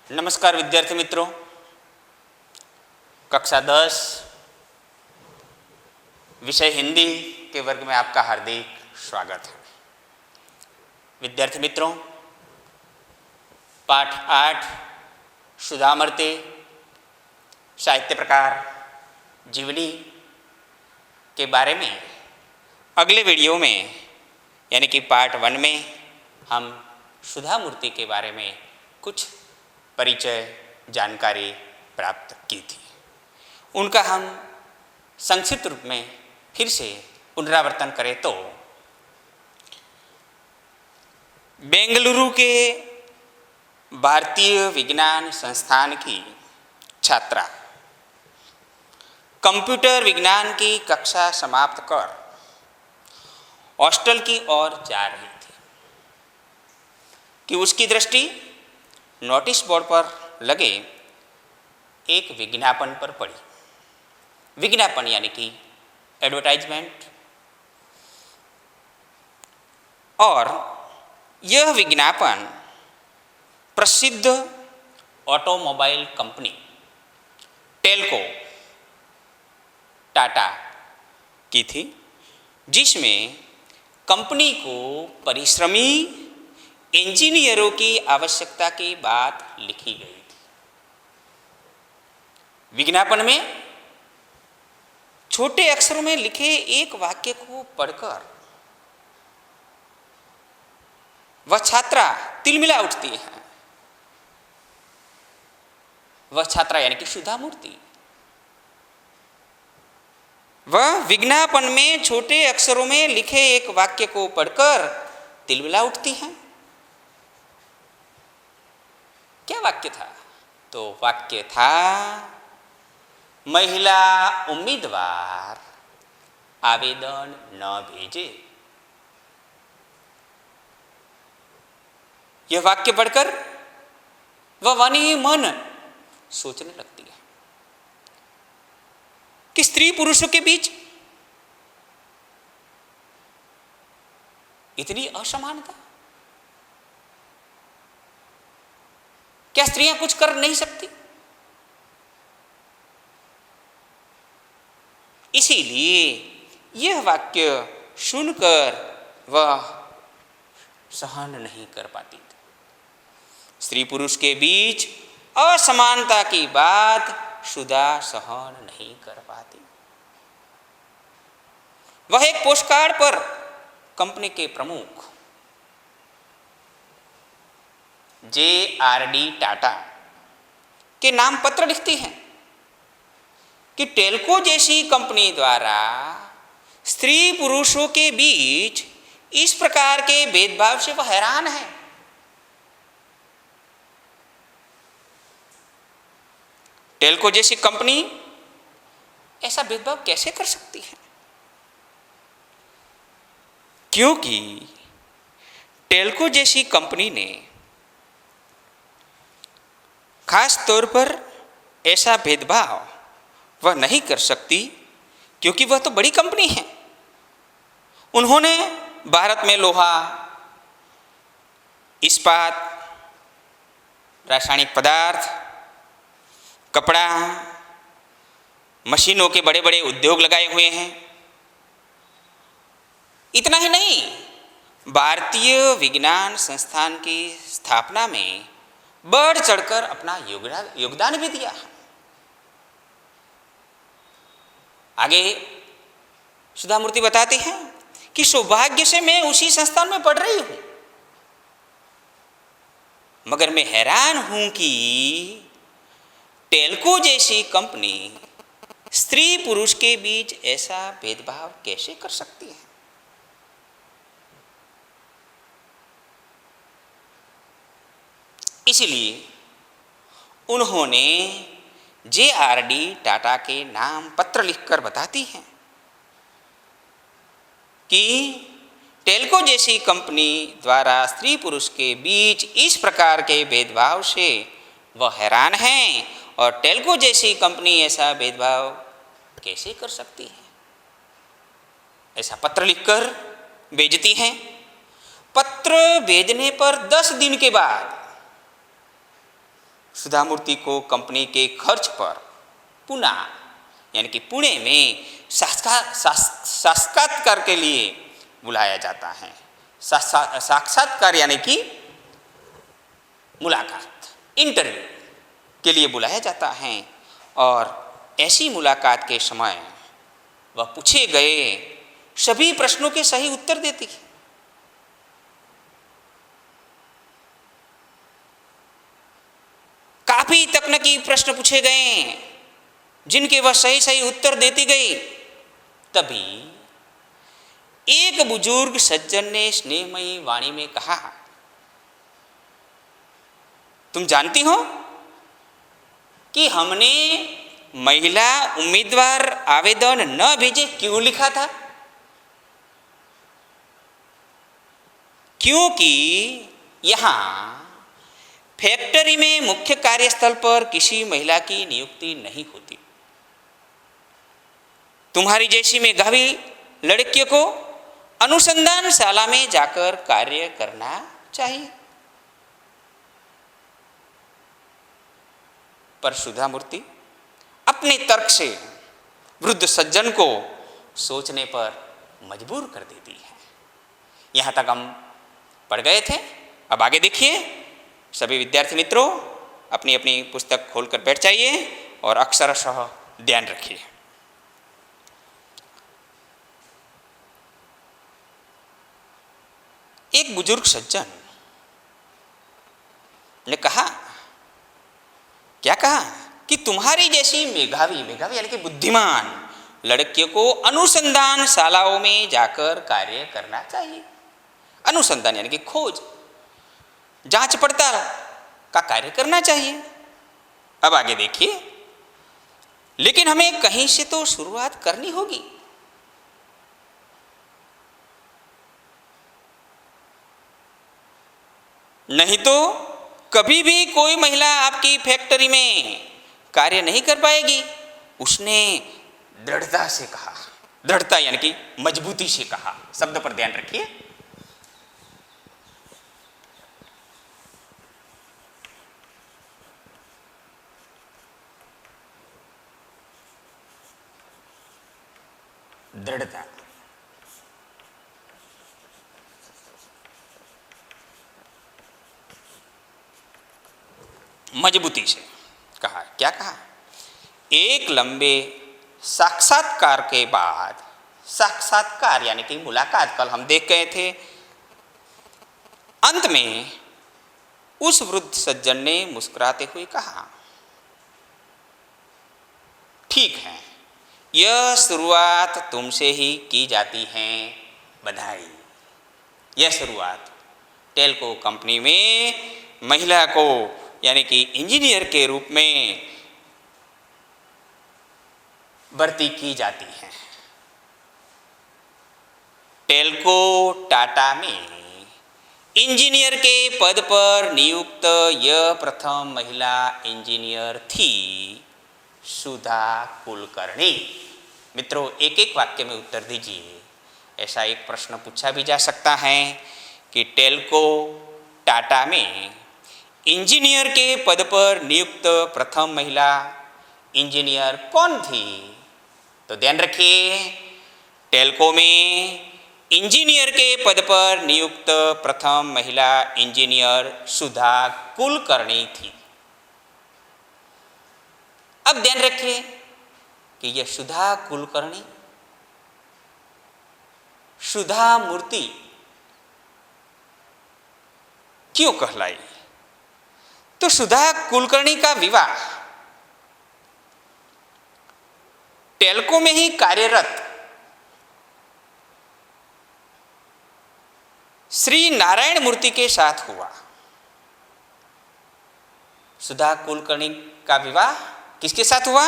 नमस्कार विद्यार्थी मित्रों, कक्षा 10 विषय हिंदी के वर्ग में आपका हार्दिक स्वागत है। विद्यार्थी मित्रों, पाठ 8 सुधामूर्ति साहित्य प्रकार जीवनी के बारे में अगले वीडियो में यानी कि पार्ट 1 में हम सुधामूर्ति के बारे में कुछ परिचय जानकारी प्राप्त की थी। उनका हम संक्षिप्त रूप में फिर से पुनरावर्तन करें तो बेंगलुरु के भारतीय विज्ञान संस्थान की छात्रा कंप्यूटर विज्ञान की कक्षा समाप्त कर हॉस्टल की ओर जा रही थी कि उसकी दृष्टि नोटिस बोर्ड पर लगे एक विज्ञापन पर पड़ी। विज्ञापन यानी कि एडवर्टाइजमेंट, और यह विज्ञापन प्रसिद्ध ऑटोमोबाइल कंपनी टेल्को टाटा की थी, जिसमें कंपनी को परिश्रमी इंजीनियरों की आवश्यकता की बात लिखी गई थी। विज्ञापन में छोटे अक्षरों में लिखे एक वाक्य को पढ़कर वह छात्रा तिलमिला उठती है। वह छात्रा यानी कि सुधामूर्ति, वह विज्ञापन में छोटे अक्षरों में लिखे एक वाक्य को पढ़कर तिलमिला उठती है। क्या वाक्य था? तो वाक्य था, महिला उम्मीदवार आवेदन न भेजे। यह वाक्य पढ़कर वह वनी मन सोचने लगती है कि स्त्री पुरुषों के बीच इतनी असमानता, क्या स्त्रियां कुछ कर नहीं सकती? इसीलिए यह वाक्य सुनकर वह सहन नहीं कर पाती थी। स्त्री पुरुष के बीच असमानता की बात सुधा सहन नहीं कर पाती। वह एक पोस्टकार्ड पर कंपनी के प्रमुख JRD टाटा के नाम पत्र लिखती हैं कि टेल्को जैसी कंपनी द्वारा स्त्री पुरुषों के बीच इस प्रकार के भेदभाव से वह हैरान है। टेल्को जैसी कंपनी ऐसा भेदभाव कैसे कर सकती है? क्योंकि टेल्को जैसी कंपनी ने खास तौर पर ऐसा भेदभाव वह नहीं कर सकती क्योंकि वह तो बड़ी कंपनी है। उन्होंने भारत में लोहा, इस्पात, रासायनिक पदार्थ, कपड़ा, मशीनों के बड़े बड़े उद्योग लगाए हुए हैं। इतना ही नहीं, भारतीय विज्ञान संस्थान की स्थापना में बढ़ चढ़कर अपना योगदान भी दिया है। आगे सुधामूर्ति बताती हैं कि सौभाग्य से मैं उसी संस्थान में पढ़ रही हूं, मगर मैं हैरान हूं कि टेल्को जैसी कंपनी स्त्री पुरुष के बीच ऐसा भेदभाव कैसे कर सकती है। इसलिए उन्होंने JRD टाटा के नाम पत्र लिखकर बताती हैं कि टेल्को जैसी कंपनी द्वारा स्त्री पुरुष के बीच इस प्रकार के भेदभाव से वह हैरान हैं और टेल्को जैसी कंपनी ऐसा भेदभाव कैसे कर सकती है। ऐसा पत्र लिखकर भेजती हैं। पत्र भेजने पर 10 दिन के बाद सुधा मूर्ति को कंपनी के खर्च पर पुणे यानी कि पुणे में साक्षात्कार के लिए बुलाया जाता है। साक्षात्कार यानी कि मुलाकात, इंटरव्यू के लिए बुलाया जाता है। और ऐसी मुलाकात के समय वह पूछे गए सभी प्रश्नों के सही उत्तर देती है। काफी तकनीकी प्रश्न पूछे गए जिनके वह सही सही उत्तर देती गई। तभी एक बुजुर्ग सज्जन ने स्नेहमयी वाणी में कहा, तुम जानती हो कि हमने महिला उम्मीदवार आवेदन न भेजे क्यों लिखा था? क्योंकि यहां फैक्ट्री में मुख्य कार्यस्थल पर किसी महिला की नियुक्ति नहीं होती। तुम्हारी जैसी मेधावी लड़कियों को अनुसंधानशाला में जाकर कार्य करना चाहिए। पर सुधा मूर्ति अपने तर्क से वृद्ध सज्जन को सोचने पर मजबूर कर देती है। यहां तक हम पढ़ गए थे। अब आगे देखिए। सभी विद्यार्थी मित्रों अपनी अपनी पुस्तक खोलकर बैठ जाइए और अक्षरशः ध्यान रखिए। एक बुजुर्ग सज्जन ने कहा, क्या कहा कि तुम्हारी जैसी मेधावी यानी कि बुद्धिमान लड़कियों को अनुसंधानशालाओं में जाकर कार्य करना चाहिए। अनुसंधान यानी कि खोज, जांच पड़ताल का कार्य करना चाहिए। अब आगे देखिए। लेकिन हमें कहीं से तो शुरुआत करनी होगी। नहीं तो कभी भी कोई महिला आपकी फैक्ट्री में कार्य नहीं कर पाएगी। उसने दृढ़ता से कहा। दृढ़ता यानी कि मजबूती से कहा। शब्द पर ध्यान रखिए। दृढ़ता। मजबूती से कहा। क्या कहा? एक लंबे साक्षात्कार के बाद, साक्षात्कार यानी कि मुलाकात कल हम देख गए थे, अंत में उस वृद्ध सज्जन ने मुस्कुराते हुए कहा, ठीक है, यह शुरुआत तुमसे ही की जाती है, बधाई। यह शुरुआत टेल्को कंपनी में महिला को यानी कि इंजीनियर के रूप में भर्ती की जाती है। टेल्को टाटा में इंजीनियर के पद पर नियुक्त यह प्रथम महिला इंजीनियर थी, सुधा कुलकर्णी। मित्रों, एक एक वाक्य में उत्तर दीजिए। ऐसा एक प्रश्न पूछा भी जा सकता है कि टेल्को टाटा में इंजीनियर के पद पर नियुक्त प्रथम महिला इंजीनियर कौन थी? तो ध्यान रखिए, टेल्को में इंजीनियर के पद पर नियुक्त प्रथम महिला इंजीनियर सुधा कुलकर्णी थी। अब ध्यान रखिए कि यह सुधा कुलकर्णी सुधा मूर्ति क्यों कहलाई? तो सुधा कुलकर्णी का विवाह टेल्को में ही कार्यरत श्री नारायण मूर्ति के साथ हुआ। सुधा कुलकर्णी का विवाह किसके साथ हुआ?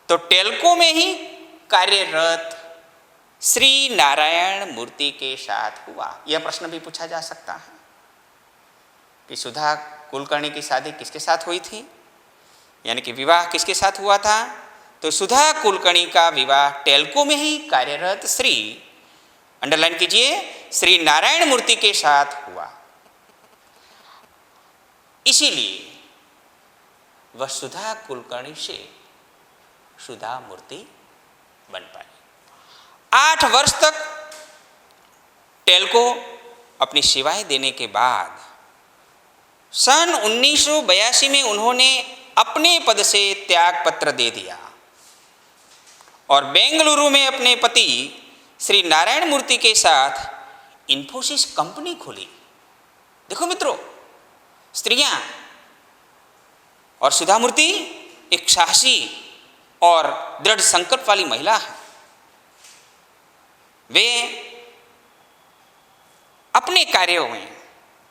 तो टेल्को में ही कार्यरत श्री नारायण मूर्ति के साथ हुआ। यह प्रश्न भी पूछा जा सकता है कि सुधा कुलकर्णी की शादी किसके साथ हुई थी, यानी कि विवाह किसके साथ हुआ था? तो सुधा कुलकर्णी का विवाह टेल्को में ही कार्यरत श्री, अंडरलाइन कीजिए, श्री नारायण मूर्ति के साथ हुआ। इसीलिए वह सुधा कुलकर्णी से सुधा मूर्ति बन पाए। 8 वर्ष तक टेल्को अपनी सेवाएं देने के बाद सन 1982 में उन्होंने अपने पद से त्याग पत्र दे दिया और बेंगलुरु में अपने पति श्री नारायण मूर्ति के साथ इन्फोसिस कंपनी खोली। देखो मित्रों, स्त्रियां और सुधा मूर्ति एक साहसी और दृढ़ संकल्प वाली महिला है। वे अपने कार्यों में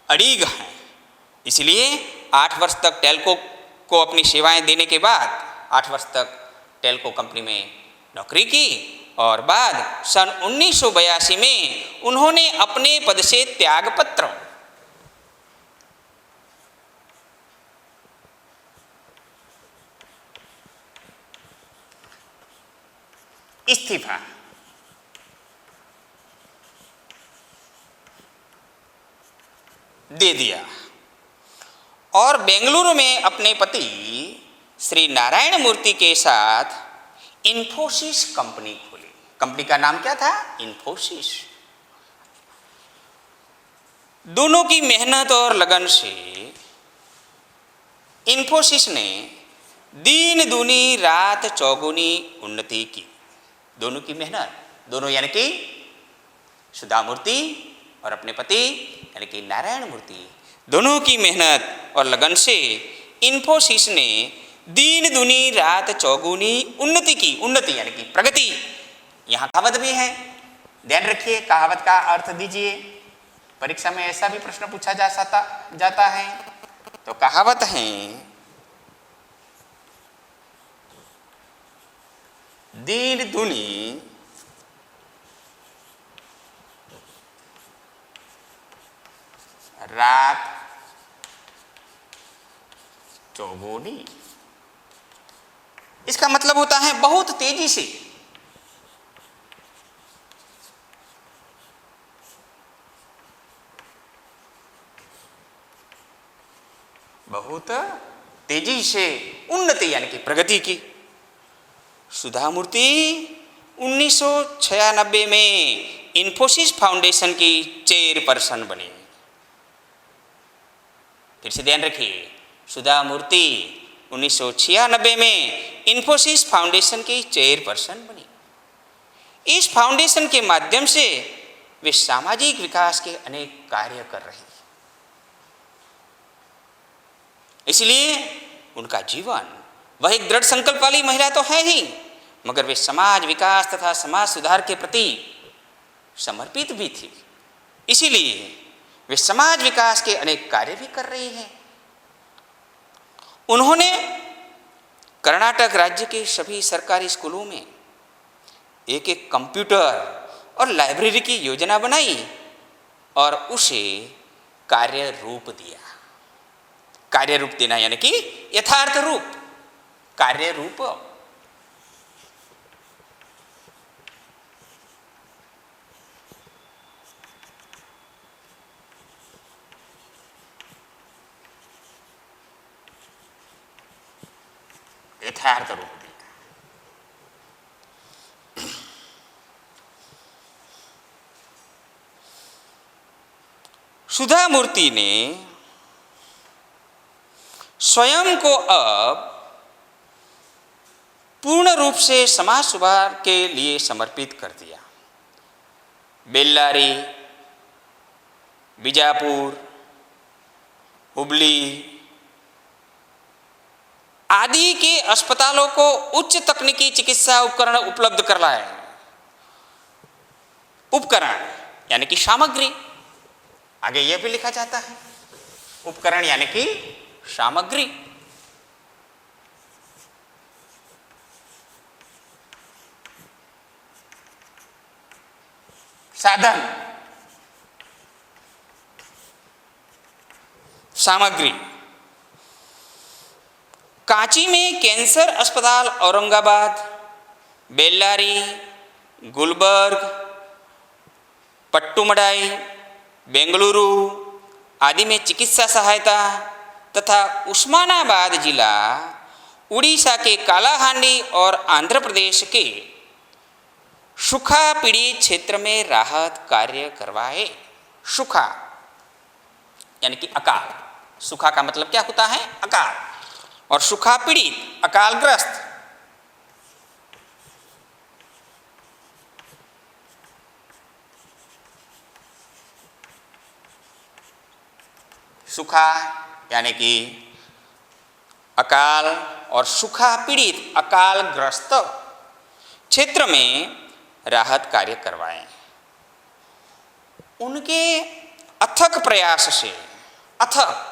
अड़िग हैं, इसलिए 8 वर्ष तक टेल्को को अपनी सेवाएं देने के बाद 8 वर्ष तक टेल्को कंपनी में नौकरी की और बाद सन 1982 में उन्होंने अपने पद से त्यागपत्र इस्तीफा दे दिया और बेंगलुरु में अपने पति श्री नारायण मूर्ति के साथ इन्फोसिस कंपनी खोली। कंपनी का नाम क्या था? इन्फोसिस। दोनों की मेहनत और लगन से इन्फोसिस ने दिन दूनी रात चौगुनी उन्नति की। दोनों की मेहनत, दोनों यानी कि सुधा मूर्ति और अपने पति यानी कि नारायण मूर्ति, दोनों की मेहनत और लगन से इन्फोसिस ने दिन दुनी रात चौगुनी उन्नति की। उन्नति यानी कि प्रगति। यहाँ कहावत भी है, ध्यान रखिए, कहावत का अर्थ दीजिए। परीक्षा में ऐसा भी प्रश्न पूछा जाता है। तो कहावत है, दिन दुनी रात चौगुनी। इसका मतलब होता है बहुत तेजी से। बहुत तेजी से उन्नति यानी कि प्रगति की। सुधा मूर्ति 1996 में इन्फोसिस फाउंडेशन की चेयरपर्सन बनी। फिर से ध्यान रखिए, सुधा मूर्ति 1996 में इन्फोसिस फाउंडेशन की चेयरपर्सन बनी। इस फाउंडेशन के माध्यम से वे सामाजिक विकास के अनेक कार्य कर रही हैं। इसलिए उनका जीवन, वह एक दृढ़ संकल्प वाली महिला तो है ही, मगर वे समाज विकास तथा समाज सुधार के प्रति समर्पित भी थी। इसीलिए वे समाज विकास के अनेक कार्य भी कर रही हैं। उन्होंने कर्नाटक राज्य के सभी सरकारी स्कूलों में एक एक कंप्यूटर और लाइब्रेरी की योजना बनाई और उसे कार्य रूप दिया। कार्य रूप देना यानी कि यथार्थ रूप, कार्य रूप। यथार्थ रूप दिया। सुधा मूर्ति ने स्वयं को अब पूर्ण रूप से समाज सुधार के लिए समर्पित कर दिया। बेल्लारी, बीजापुर, हुबली आदि के अस्पतालों को उच्च तकनीकी चिकित्सा उपकरण उपलब्ध कराए। उपकरण यानी कि सामग्री, आगे यह भी लिखा जाता है, उपकरण यानी कि सामग्री। साधन, सामग्री। कांची में कैंसर अस्पताल औरंगाबाद, बेल्लारी, गुलबर्ग, पट्टुमडाई, बेंगलुरु आदि में चिकित्सा सहायता, तथा उस्मानाबाद जिला, उड़ीसा के कालाहांडी और आंध्र प्रदेश के सूखा पीड़ित क्षेत्र में राहत कार्य करवाए। सूखा यानी कि अकाल, सूखा का मतलब क्या होता है? अकाल, और सूखा पीड़ित, अकालग्रस्त। सूखा यानी कि अकाल और सूखा पीड़ित, अकालग्रस्त क्षेत्र में राहत कार्य करवाएं। उनके अथक प्रयास से, अथक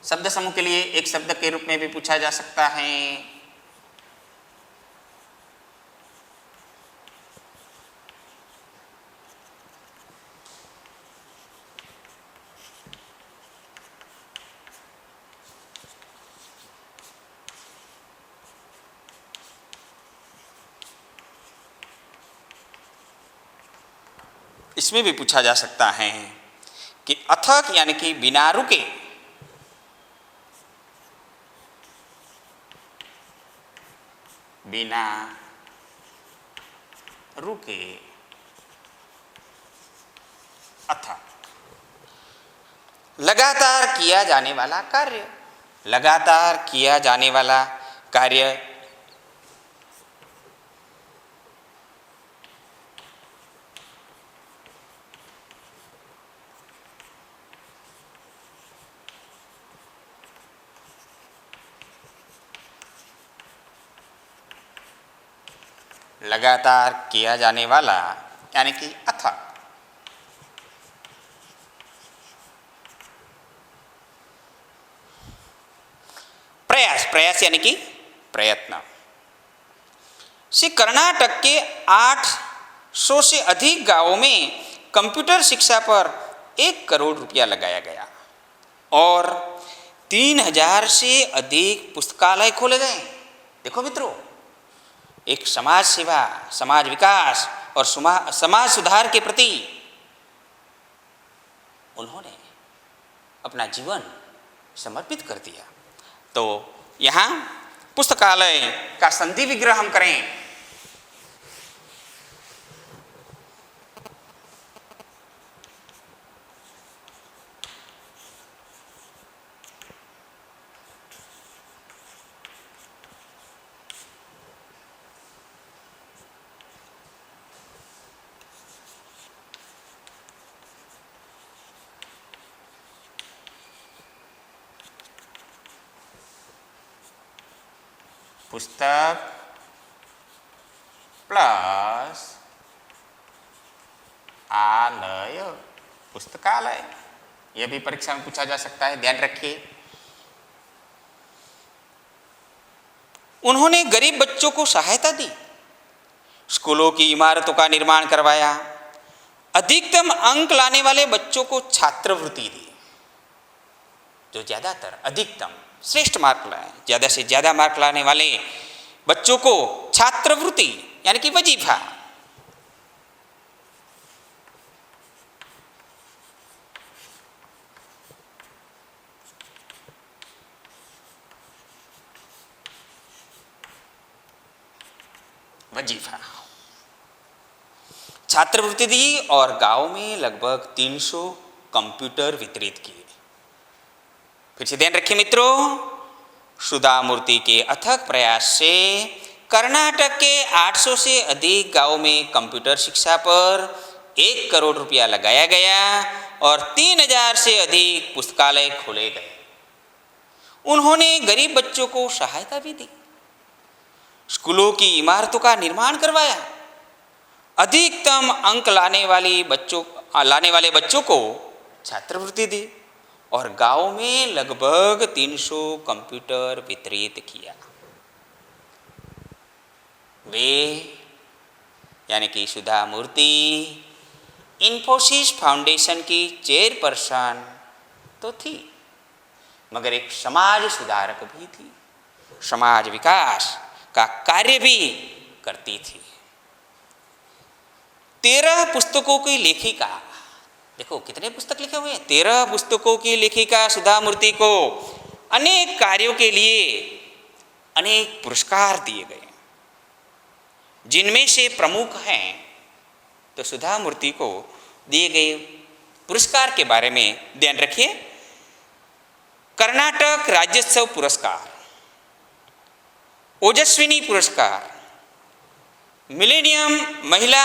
शब्द समूह के लिए एक शब्द के रूप में भी पूछा जा सकता है। इसमें भी पूछा जा सकता है कि अथक यानी कि बिना रुके, बिना रुके, अथक, लगातार किया जाने वाला कार्य, लगातार किया जाने वाला कार्य। लगातार किया जाने वाला यानी कि अथक। प्रयास, प्रयास यानी कि प्रयत्न। से कर्नाटक के 800 से अधिक गांवों में कंप्यूटर शिक्षा पर 1 करोड़ रुपया लगाया गया और 3000 से अधिक पुस्तकालय खोले गए। देखो मित्रों, एक समाज सेवा, समाज विकास और समाज सुधार के प्रति उन्होंने अपना जीवन समर्पित कर दिया। तो यहाँ पुस्तकालय का संधि विग्रह हम करें, पुस्तक प्लस आलय, पुस्तकालय। यह भी परीक्षा में पूछा जा सकता है, ध्यान रखिए। उन्होंने गरीब बच्चों को सहायता दी, स्कूलों की इमारतों का निर्माण करवाया, अधिकतम अंक लाने वाले बच्चों को छात्रवृत्ति दी। जो ज्यादातर, अधिकतम, श्रेष्ठ मार्क लाए, ज्यादा से ज्यादा मार्क लाने वाले बच्चों को छात्रवृत्ति यानी कि वजीफा। वजीफा, छात्रवृत्ति दी और गांव में लगभग 300 कंप्यूटर वितरित किए। फिर से ध्यान रखिए मित्रों, सुधा मूर्ति के अथक प्रयास से कर्नाटक के 800 से अधिक गांवों में कंप्यूटर शिक्षा पर 1 करोड़ रुपया लगाया गया और 3000 से अधिक पुस्तकालय खोले गए। उन्होंने गरीब बच्चों को सहायता भी दी, स्कूलों की इमारतों का निर्माण करवाया, अधिकतम अंक लाने वाले बच्चों को छात्रवृत्ति दी और गांव में लगभग 300 कंप्यूटर वितरित किया। वे यानी कि सुधा मूर्ति इन्फोसिस फाउंडेशन की चेयरपर्सन तो थी, मगर एक समाज सुधारक भी थी, समाज विकास का कार्य भी करती थी। 13 पुस्तकों की लेखिका, देखो कितने पुस्तक लिखे हुए हैं, 13 पुस्तकों की लेखिका सुधा मूर्ति को अनेक कार्यों के लिए अनेक पुरस्कार दिए गए, जिनमें से प्रमुख हैं तो सुधा मूर्ति को दिए गए पुरस्कार के बारे में ध्यान रखिए। कर्नाटक राज्योत्सव पुरस्कार, ओजस्विनी पुरस्कार, मिलेनियम महिला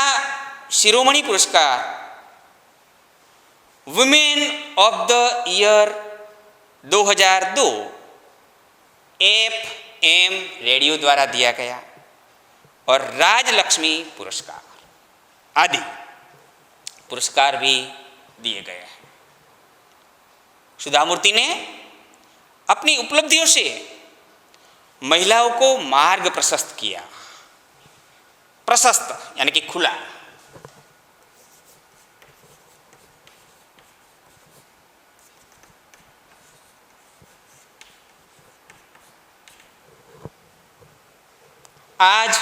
शिरोमणि पुरस्कार, women of the year 2002 FM radio द्वारा दिया गया, और राजलक्ष्मी पुरस्कार आदि पुरस्कार भी दिए गए हैं। सुधा मूर्ति ने अपनी उपलब्धियों से महिलाओं को मार्ग प्रशस्त किया। प्रशस्त यानी कि खुला। आज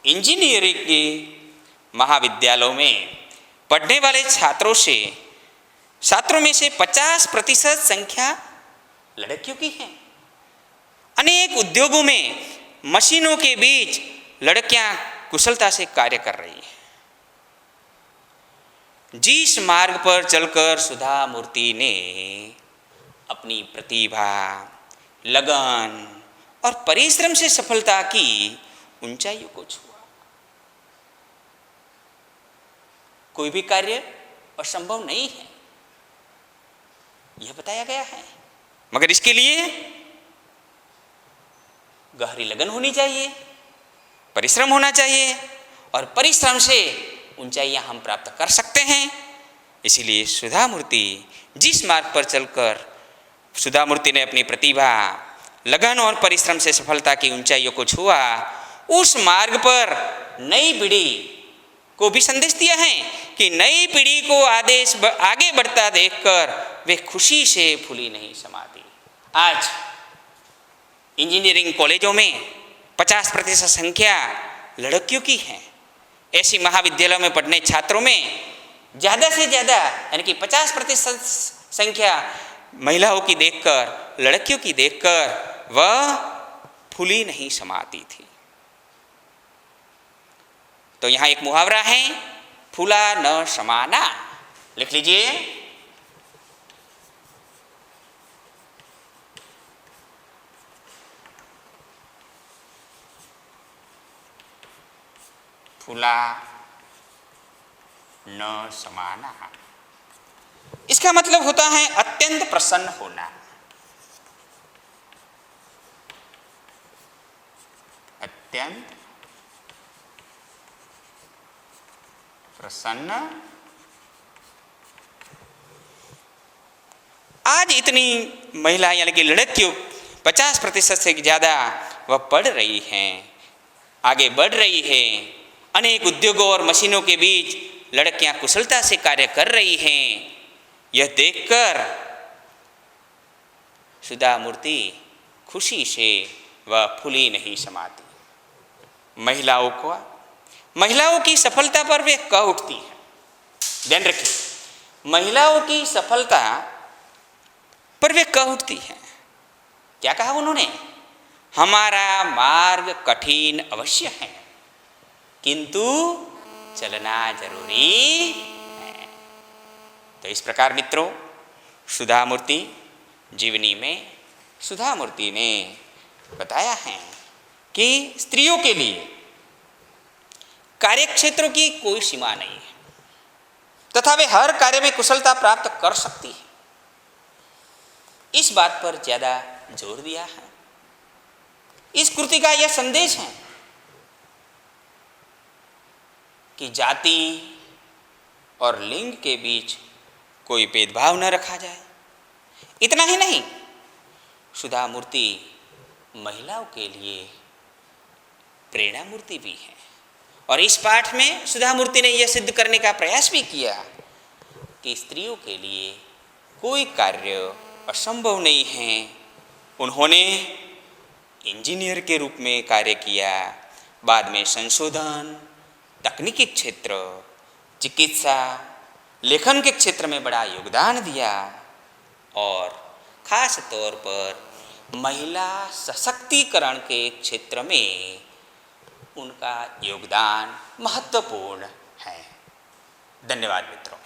इंजीनियरिंग के महाविद्यालयों में पढ़ने वाले छात्रों में से 50% संख्या लड़कियों की है। अनेक उद्योगों में मशीनों के बीच लड़कियां कुशलता से कार्य कर रही हैं। जिस मार्ग पर चलकर सुधा मूर्ति ने अपनी प्रतिभा, लगन और परिश्रम से सफलता की ऊंचाइयों को छुआ। कोई भी कार्य असंभव नहीं है, यह बताया गया है, मगर इसके लिए गहरी लगन होनी चाहिए, परिश्रम होना चाहिए, और परिश्रम से ऊंचाइयां हम प्राप्त कर सकते हैं। इसीलिए सुधा मूर्ति जिस मार्ग पर चलकर सुधा मूर्ति ने अपनी प्रतिभा, लगन और परिश्रम से सफलता की ऊंचाइयों को छुआ, उस मार्ग पर नई पीढ़ी को भी संदेश दिया है कि नई पीढ़ी को आगे बढ़ता देखकर वे खुशी से फूली नहीं समाती। आज इंजीनियरिंग कॉलेजों में 50% संख्या लड़कियों की है। ऐसी महाविद्यालयों में पढ़ने छात्रों में ज़्यादा से ज़्यादा यानी कि 50% संख्या महिलाओं की देखकर, लड़कियों की देखकर वह फूली नहीं समाती थी। तो यहाँ एक मुहावरा है, फूला न समाना, लिख लीजिए। फूला न समाना, इसका मतलब होता है अत्यंत प्रसन्न होना। अत्यंत प्रसन्न। आज इतनी महिला यानी कि लड़कियों 50% से ज़्यादा वह पढ़ रही हैं, आगे बढ़ रही है। अनेक उद्योगों और मशीनों के बीच लड़कियां कुशलता से कार्य कर रही हैं। यह देखकर सुधा मूर्ति खुशी से वह फूली नहीं समाती। महिलाओं की सफलता पर वे कह उठती है। ध्यान रखिए, महिलाओं की सफलता पर वे कह उठती है। क्या कहा उन्होंने? हमारा मार्ग कठिन अवश्य है, किंतु चलना जरूरी है। तो इस प्रकार मित्रों, सुधा मूर्ति जीवनी में सुधा मूर्ति ने बताया है कि स्त्रियों के लिए कार्यक्षेत्रों की कोई सीमा नहीं है तथा वे हर कार्य में कुशलता प्राप्त कर सकती है। इस बात पर ज़्यादा जोर दिया है। इस कृति का यह संदेश है कि जाति और लिंग के बीच कोई भेदभाव न रखा जाए। इतना ही नहीं, सुधा मूर्ति महिलाओं के लिए प्रेरणा मूर्ति भी है। और इस पाठ में सुधा मूर्ति ने यह सिद्ध करने का प्रयास भी किया कि स्त्रियों के लिए कोई कार्य असंभव नहीं है। उन्होंने इंजीनियर के रूप में कार्य किया, बाद में संशोधन, तकनीकी क्षेत्र, चिकित्सा लेखन के क्षेत्र में बड़ा योगदान दिया और खास तौर पर महिला सशक्तिकरण के क्षेत्र में उनका योगदान महत्वपूर्ण है। धन्यवाद मित्रों।